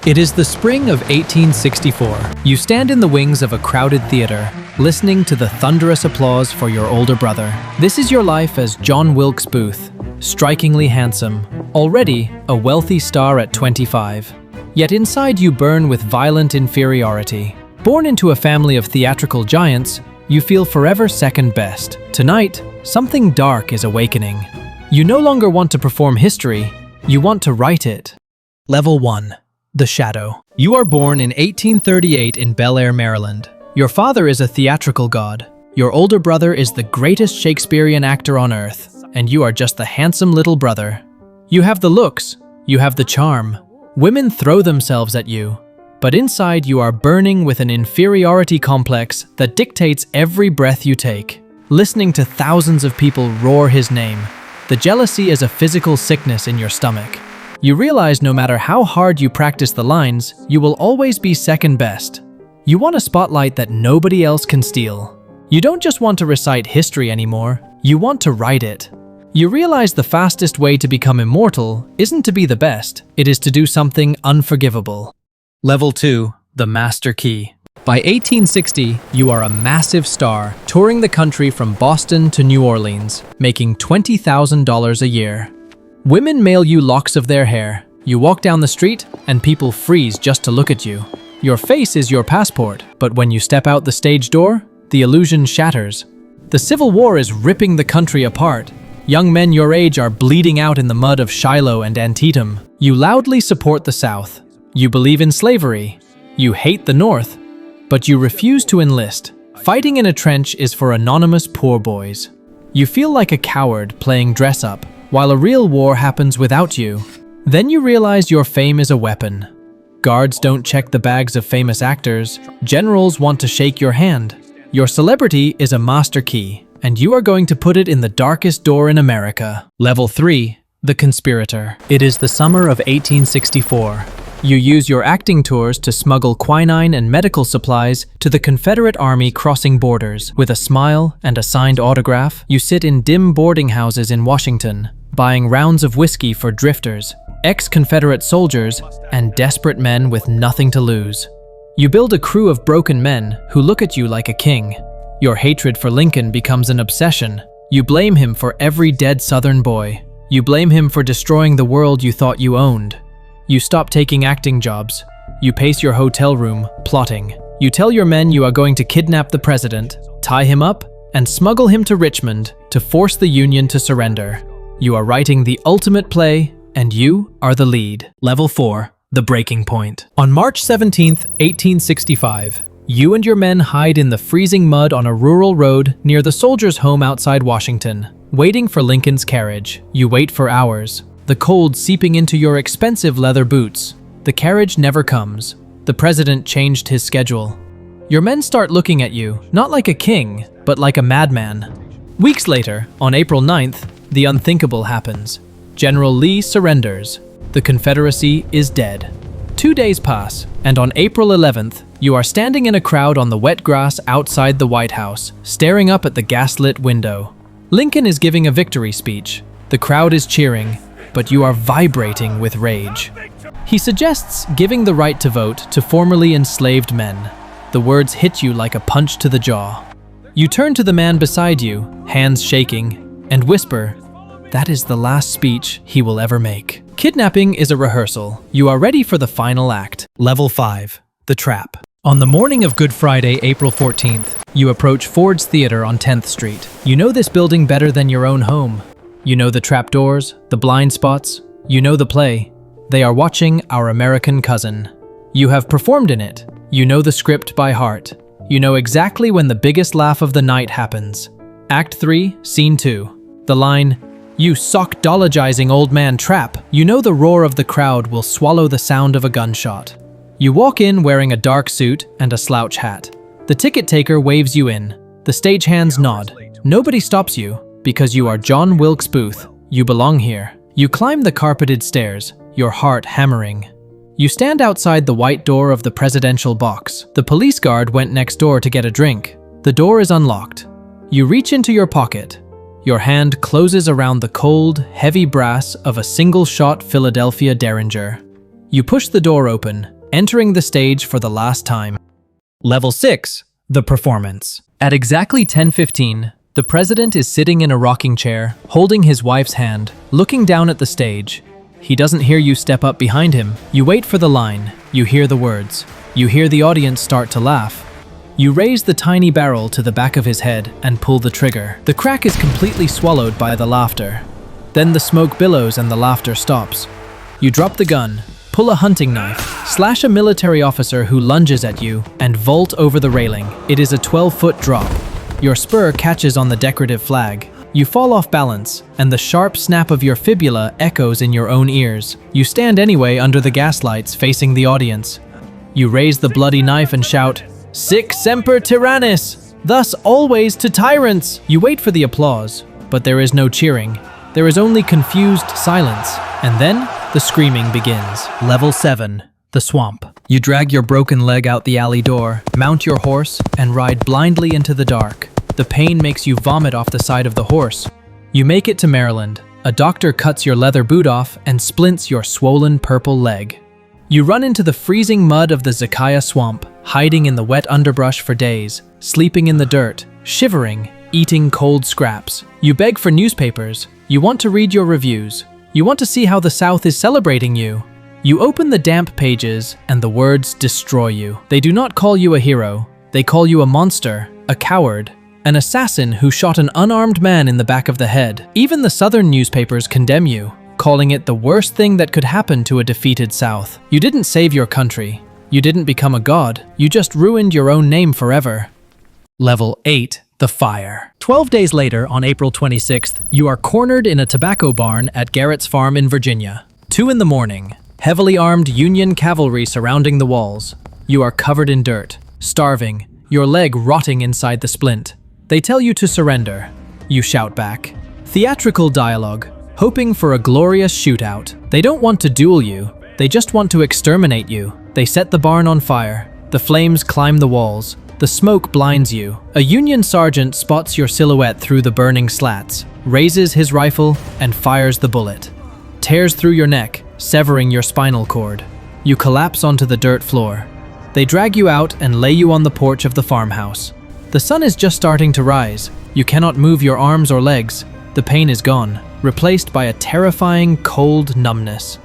It is the spring of 1864. You stand in the wings of a crowded theater, listening to the thunderous applause for your older brother. This is your life as John Wilkes Booth, strikingly handsome, already a wealthy star at 25. Yet inside you burn with violent inferiority. Born into a family of theatrical giants, you feel forever second best. Tonight, something dark is awakening. You no longer want to perform history, you want to write it. Level 1. The Shadow. You are born in 1838 in Bel Air, Maryland. Your father is a theatrical god. Your older brother is the greatest Shakespearean actor on earth, and you are just the handsome little brother. You have the looks, you have the charm. Women throw themselves at you, but inside you are burning with an inferiority complex that dictates every breath you take. Listening to thousands of people roar his name, the jealousy is a physical sickness in your stomach. You realize no matter how hard you practice the lines, you will always be second best. You want a spotlight that nobody else can steal. You don't just want to recite history anymore, you want to write it. You realize the fastest way to become immortal isn't to be the best, it is to do something unforgivable. Level 2. The Master Key. By 1860, you are a massive star, touring the country from Boston to New Orleans, making $20,000 a year. Women mail you locks of their hair. You walk down the street, and people freeze just to look at you. Your face is your passport, but when you step out the stage door, the illusion shatters. The Civil War is ripping the country apart. Young men your age are bleeding out in the mud of Shiloh and Antietam. You loudly support the South. You believe in slavery. You hate the North. But you refuse to enlist. Fighting in a trench is for anonymous poor boys. You feel like a coward playing dress-up, while a real war happens without you. Then you realize your fame is a weapon. Guards don't check the bags of famous actors. Generals want to shake your hand. Your celebrity is a master key, and you are going to put it in the darkest door in America. Level 3. The Conspirator. It is the summer of 1864. You use your acting tours to smuggle quinine and medical supplies to the Confederate Army crossing borders. With a smile and a signed autograph, you sit in dim boarding houses in Washington, buying rounds of whiskey for drifters, ex-Confederate soldiers, and desperate men with nothing to lose. You build a crew of broken men who look at you like a king. Your hatred for Lincoln becomes an obsession. You blame him for every dead Southern boy. You blame him for destroying the world you thought you owned. You stop taking acting jobs. You pace your hotel room, plotting. You tell your men you are going to kidnap the president, tie him up, and smuggle him to Richmond to force the Union to surrender. You are writing the ultimate play, and you are the lead. Level 4. The Breaking Point. On March 17th, 1865, you and your men hide in the freezing mud on a rural road near the soldiers' home outside Washington, waiting for Lincoln's carriage. You wait for hours, the cold seeping into your expensive leather boots. The carriage never comes. The president changed his schedule. Your men start looking at you, not like a king, but like a madman. Weeks later, on April 9th, the unthinkable happens. General Lee surrenders. The Confederacy is dead. 2 days pass, and on April 11th, you are standing in a crowd on the wet grass outside the White House, staring up at the gaslit window. Lincoln is giving a victory speech. The crowd is cheering, but you are vibrating with rage. He suggests giving the right to vote to formerly enslaved men. The words hit you like a punch to the jaw. You turn to the man beside you, hands shaking, and whisper, "That is the last speech he will ever make." Kidnapping is a rehearsal. You are ready for the final act. Level 5. The Trap. On the morning of Good Friday, April 14th, you approach Ford's Theater on 10th Street. You know this building better than your own home. You know the trapdoors, the blind spots. You know the play. They are watching Our American Cousin. You have performed in it. You know the script by heart. You know exactly when the biggest laugh of the night happens. Act 3, Scene 2. The line, "You sock-dologizing old man trap." You know the roar of the crowd will swallow the sound of a gunshot. You walk in wearing a dark suit and a slouch hat. The ticket taker waves you in. The stagehands nod. Nobody stops you, because you are John Wilkes Booth. You belong here. You climb the carpeted stairs, your heart hammering. You stand outside the white door of the presidential box. The police guard went next door to get a drink. The door is unlocked. You reach into your pocket. Your hand closes around the cold, heavy brass of a single-shot Philadelphia Derringer. You push the door open, entering the stage for the last time. Level 6. The performance. At exactly 10:15, the president is sitting in a rocking chair, holding his wife's hand, looking down at the stage. He doesn't hear you step up behind him. You wait for the line. You hear the words. You hear the audience start to laugh. You raise the tiny barrel to the back of his head and pull the trigger. The crack is completely swallowed by the laughter. Then the smoke billows and the laughter stops. You drop the gun, pull a hunting knife, slash a military officer who lunges at you, and vault over the railing. It is a 12-foot drop. Your spur catches on the decorative flag. You fall off balance, and the sharp snap of your fibula echoes in your own ears. You stand anyway under the gaslights facing the audience. You raise the bloody knife and shout, "Sic semper tyrannis! Thus always to tyrants!" You wait for the applause, but there is no cheering. There is only confused silence, and then the screaming begins. Level 7. The swamp. You drag your broken leg out the alley door, mount your horse, and ride blindly into the dark. The pain makes you vomit off the side of the horse. You make it to Maryland. A doctor cuts your leather boot off and splints your swollen purple leg. You run into the freezing mud of the Zakaya swamp, hiding in the wet underbrush for days, sleeping in the dirt, shivering, eating cold scraps. You beg for newspapers. You want to read your reviews. You want to see how the South is celebrating you. You open the damp pages, and the words destroy you. They do not call you a hero. They call you a monster, a coward, an assassin who shot an unarmed man in the back of the head. Even the Southern newspapers condemn you, calling it the worst thing that could happen to a defeated South. You didn't save your country. You didn't become a god. You just ruined your own name forever. Level 8. The fire. 12 days later, on April 26th, you are cornered in a tobacco barn at Garrett's farm in Virginia. 2 in the morning. Heavily armed Union cavalry surrounding the walls. You are covered in dirt, starving, your leg rotting inside the splint. They tell you to surrender. You shout back. Theatrical dialogue, hoping for a glorious shootout. They don't want to duel you. They just want to exterminate you. They set the barn on fire. The flames climb the walls. The smoke blinds you. A Union sergeant spots your silhouette through the burning slats, raises his rifle, and fires the bullet. Tears through your neck, severing your spinal cord. You collapse onto the dirt floor. They drag you out and lay you on the porch of the farmhouse. The sun is just starting to rise. You cannot move your arms or legs. The pain is gone, replaced by a terrifying, cold numbness.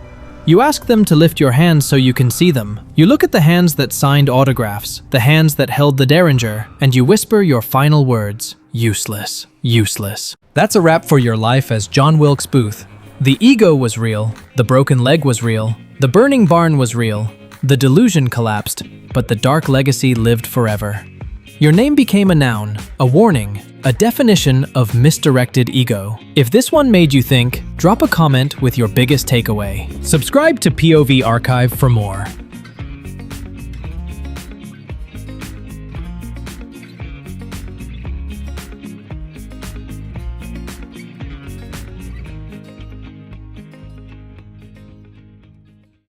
You ask them to lift your hands so you can see them. You look at the hands that signed autographs, the hands that held the Derringer, and you whisper your final words. Useless. Useless. That's a wrap for your life as John Wilkes Booth. The ego was real. The broken leg was real. The burning barn was real. The delusion collapsed, but the dark legacy lived forever. Your name became a noun, a warning, a definition of misdirected ego. If this one made you think, drop a comment with your biggest takeaway. Subscribe to POV Archive for more.